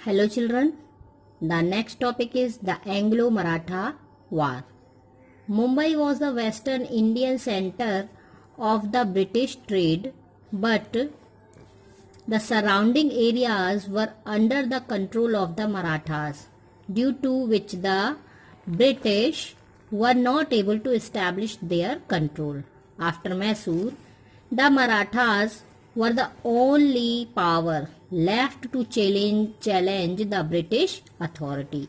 Hello children, the next topic is the Anglo-Maratha War. Mumbai was the western Indian center of the British trade, but the surrounding areas were under the control of the Marathas, due to which the British were not able to establish their control. After Mysore, the Marathas were the only power left to challenge the British authority.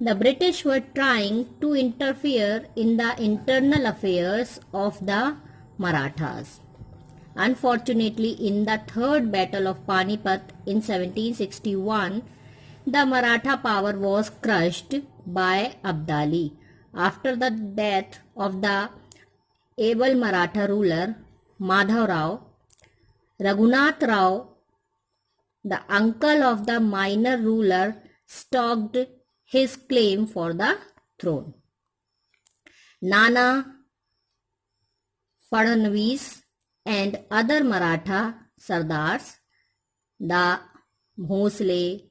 The British were trying to interfere in the internal affairs of the Marathas. Unfortunately, in the third battle of Panipat in 1761, the Maratha power was crushed by Abdali. After the death of the able Maratha ruler Madhav Rao, Raghunath Rao, the uncle of the minor ruler, staked his claim for the throne. Nana Fadnavis and other Maratha Sardars, the Bhosle,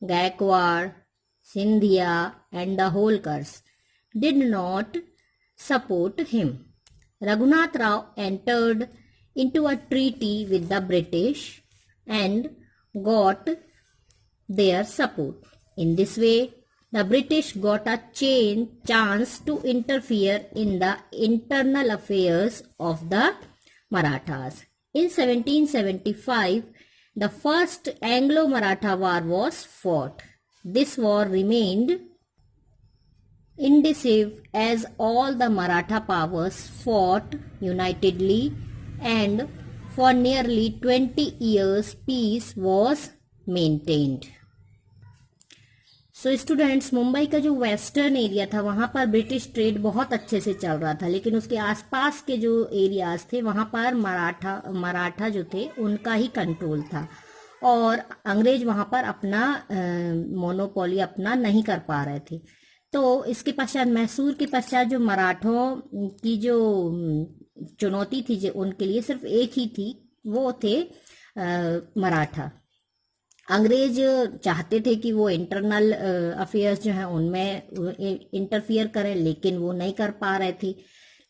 Gaikwad, Sindhia and the Holkars, did not support him. Raghunath Rao entered into a treaty with the British and got their support. In this way, the British got a chance to interfere in the internal affairs of the Marathas. In 1775, the first Anglo-Maratha War was fought. This war remained indecisive as all the Maratha powers fought unitedly, and for nearly 20 years peace was maintained. So students, Mumbai का जो western area था वहां पर British trade बहुत अच्छे से चल रहा था, लेकिन उसके आसपास के जो एरियाज थे वहां पर मराठा जो थे उनका ही कंट्रोल था और अंग्रेज वहां पर अपना मोनोपोली अपना नहीं कर पा रहे थे. तो इसके पश्चात मैसूर के पश्चात जो मराठों की जो चुनौती थी जो उनके लिए सिर्फ एक ही थी, वो थे मराठा. अंग्रेज चाहते थे कि वो इंटरनल अफेयर्स जो हैं उनमें इंटरफियर करें, लेकिन वो नहीं कर पा रहे थे.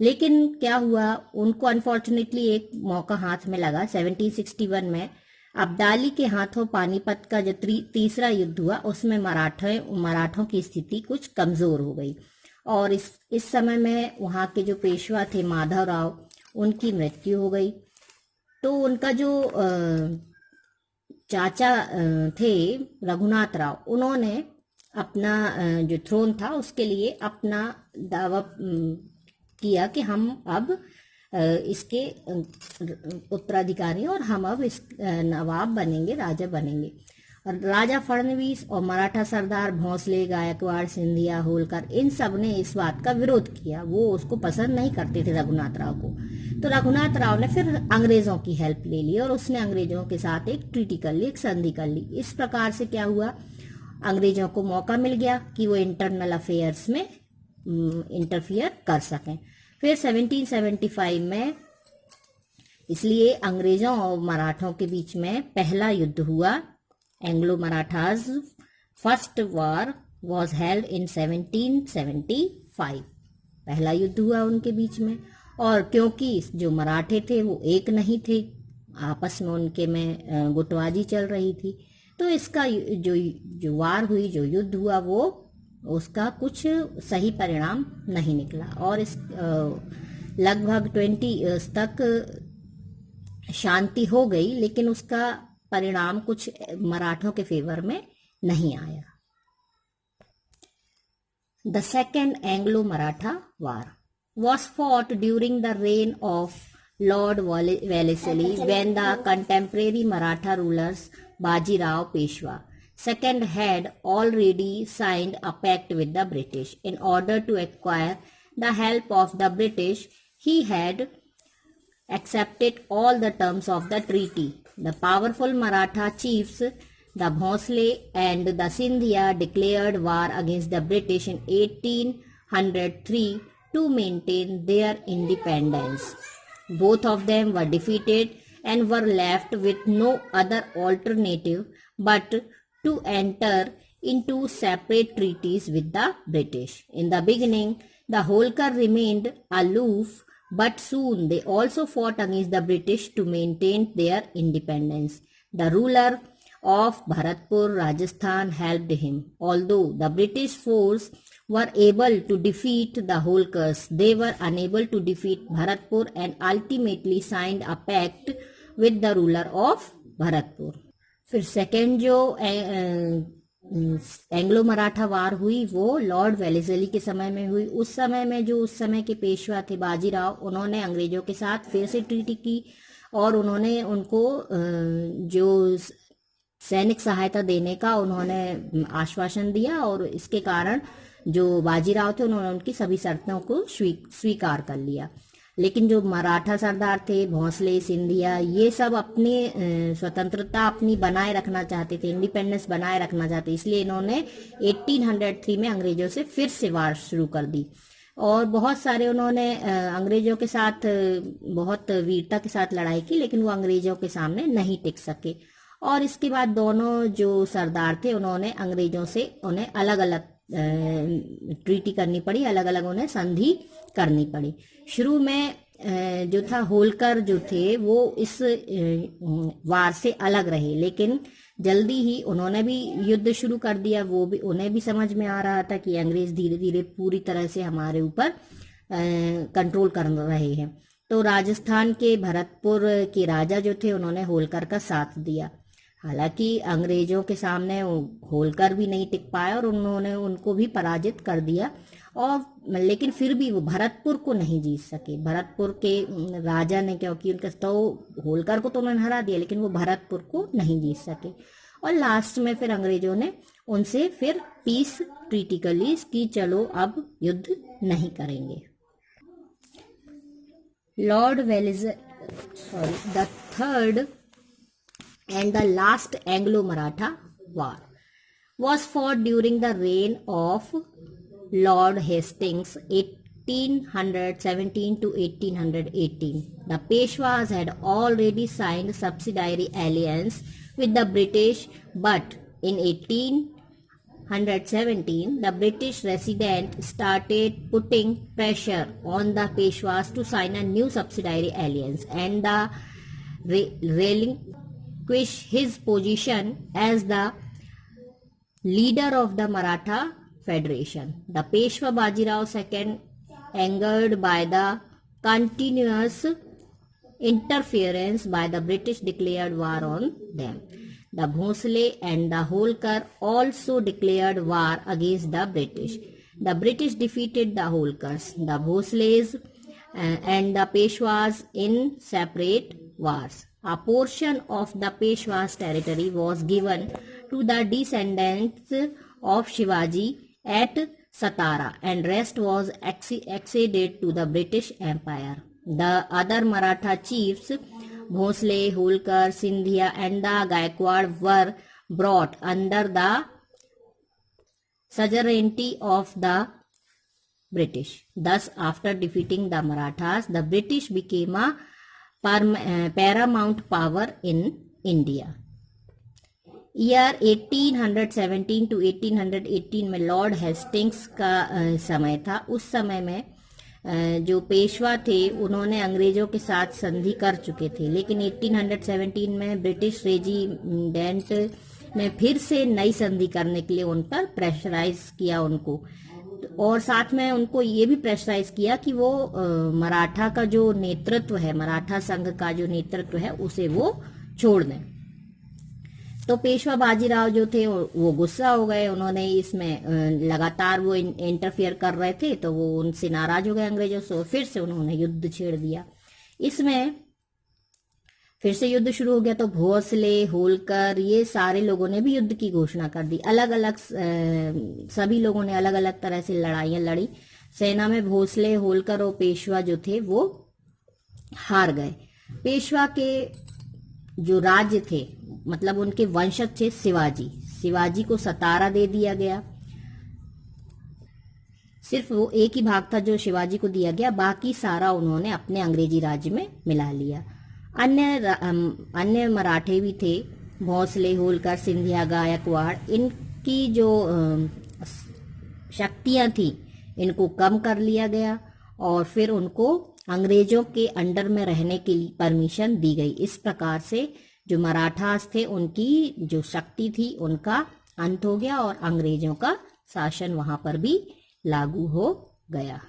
लेकिन क्या हुआ, उनको अनफॉर्चुनेटली एक मौका हाथ में लगा. 1761 में अब्दाली के हाथों पानीपत का जो तीसरा युद्ध हुआ उसमें मराठों की स्थिति कुछ कमजोर हो गई और इस समय में वहाँ के जो पेशवा थे माधव राव, उनकी मृत्यु हो गई. तो उनका जो चाचा थे रघुनाथ राव, उन्होंने अपना जो थ्रोन था उसके लिए अपना दावा किया कि हम अब इसके उत्तराधिकारी और हम अब इस नवाब बनेंगे, राजा बनेंगे. और राजा फडणवीस और मराठा सरदार भोंसले, गायकवाड़, सिंधिया, होलकर, इन सब ने इस बात का विरोध किया. वो उसको पसंद नहीं करते थे रघुनाथ राव को. तो रघुनाथ राव ने फिर अंग्रेजों की हेल्प ले ली और उसने अंग्रेजों के साथ एक ट्रीटी कर ली, एक संधि कर ली. इस प्रकार से क्या हुआ, अंग्रेजों को मौका मिल गया कि वो इंटरनल अफेयर्स में इंटरफियर कर सकें. फिर 1775 में इसलिए अंग्रेजों और मराठों के बीच में पहला युद्ध हुआ. Anglo Marathas first war was held in 1775. पहला युद्ध हुआ उनके बीच में. और क्योंकि जो मराठे थे वो एक नहीं थे, आपस में उनके में गुटबाजी चल रही थी, तो इसका जो वार हुई, जो युद्ध हुआ, वो उसका कुछ सही परिणाम नहीं निकला और इस लगभग 20 इयर्स तक शांति हो गई, लेकिन उसका परिणाम कुछ मराठों के फेवर में नहीं आया. The second Anglo Maratha war was fought during the reign of Lord Wellesley when the contemporary Maratha rulers Baji Rao Peshwa II had already signed a pact with the British. In order to acquire the help of the British, he had accepted all the terms of the treaty. The powerful Maratha chiefs, the Bhosle and the Sindhia, declared war against the British in 1803 to maintain their independence. Both of them were defeated and were left with no other alternative but to enter into separate treaties with the British. In the beginning, the Holkar remained aloof, but soon they also fought against the British to maintain their independence. The ruler of Bharatpur, Rajasthan, helped him. Although the British force were able to defeat the Holkars, they were unable to defeat Bharatpur and ultimately signed a pact with the ruler of Bharatpur. फिर second जो Anglo Maratha वार हुई वो Lord Wellesley के समय में हुई। उस समय में जो उस समय के पेशवा थे बाजीराव, उन्होंने अंग्रेजों के साथ फिर से ट्रीटी की और उन्होंने उनको जो सैनिक सहायता देने का उन्होंने आश्वासन दिया और इसके कारण जो बाजीराव थे उन्होंने उनकी सभी शर्तों को स्वीकार कर लिया। लेकिन जो मराठा सरदार थे, भोंसले, सिंधिया, ये सब अपनी स्वतंत्रता अपनी बनाए रखना चाहते थे, इंडिपेंडेंस बनाए रखना चाहते, इसलिए इन्होंने 1803 में अंग्रेजों से फिर से वार शुरू कर दी और बहुत सारे उन्होंने अंग्रेजों के साथ बहुत वीरता के साथ लड़ाई की, लेकिन वो अंग्रेजों के सामने नहीं टिक सके। और इसके बाद दोनों जो सरदार थे उन्होंने अंग्रेजों से उन्हें अलग अलग ट्रीटी करनी पड़ी, अलग अलग उन्हें संधि करनी पड़ी। शुरू में जो था होलकर जो थे वो इस वार से अलग रहे, लेकिन जल्दी ही उन्होंने भी युद्ध शुरू कर दिया। वो भी उन्हें भी समझ में आ रहा था कि अंग्रेज धीरे धीरे पूरी तरह से हमारे ऊपर कंट्रोल कर रहे हैं। तो राजस्थान के भरतपुर के राजा जो थे उन्होंने होलकर का साथ दिया। हालांकि अंग्रेजों के सामने होलकर भी नहीं टिक पाया और उन्होंने उनको भी पराजित कर दिया, और लेकिन फिर भी वो भरतपुर को नहीं जीत सके। भरतपुर के राजा ने, क्योंकि उनका तो होलकर को तो उन्होंने हरा दिया लेकिन वो भरतपुर को नहीं जीत सके, और लास्ट में फिर अंग्रेजों ने उनसे फिर पीस ट्रीटी कर ली कि चलो अब युद्ध नहीं करेंगे। Lord Wellesley, the third and the last Anglo-Maratha War was fought during the reign of Lord Hastings 1817 to 1818. The Peshwas had already signed subsidiary alliance with the British, but in 1817 the British resident started putting pressure on the Peshwas to sign a new subsidiary alliance and the his position as the leader of the Maratha Federation. The Peshwa Bajirao II, angered by the continuous interference by the British, declared war on them. The Bhosle and the Holkar also declared war against the British. The British defeated the Holkars, the Bhosles and the Peshwas in separate wars. A portion of the Peshwa's territory was given to the descendants of Shivaji at Satara, and rest was acceded to the British Empire. The other Maratha chiefs, Bhosle, Holkar, Sindhia and the Gaikwad, were brought under the suzerainty of the British. Thus, after defeating the Marathas, the British became a paramount power in India. Year 1817 to 1818 में Lord Hastings का समय था। उस समय में जो पेशवा थे उन्होंने अंग्रेजों के साथ संधि कर चुके थे, लेकिन 1817 में ब्रिटिश रेजिडेंट ने फिर से नई संधि करने के लिए उन पर प्रेशराइज किया उनको, और साथ में उनको ये भी प्रेशराइज किया कि वो मराठा का जो नेतृत्व है, मराठा संघ का जो नेतृत्व है उसे वो छोड़ दें। तो पेशवा बाजीराव जो थे वो गुस्सा हो गए, उन्होंने इसमें लगातार वो इंटरफियर कर रहे थे तो वो उनसे नाराज हो गए अंग्रेजों से, फिर से उन्होंने युद्ध छेड़ दिया। इसमें फिर से युद्ध शुरू हो गया। तो भोसले, होलकर, ये सारे लोगों ने भी युद्ध की घोषणा कर दी। अलग अलग सभी लोगों ने अलग अलग तरह से लड़ाइयां लड़ी। सेना में भोसले, होलकर और पेशवा जो थे वो हार गए। पेशवा के जो राज्य थे, मतलब उनके वंशज थे शिवाजी को सतारा दे दिया गया। सिर्फ वो एक ही भाग था जो शिवाजी को दिया गया, बाकी सारा उन्होंने अपने अंग्रेजी राज्य में मिला लिया। अन्य मराठे भी थे भोसले, होलकर, सिंधिया, गायकवाड़, इनकी जो शक्तियां थी इनको कम कर लिया गया और फिर उनको अंग्रेजों के अंडर में रहने की परमिशन दी गई। इस प्रकार से जो मराठास थे उनकी जो शक्ति थी उनका अंत हो गया और अंग्रेजों का शासन वहां पर भी लागू हो गया।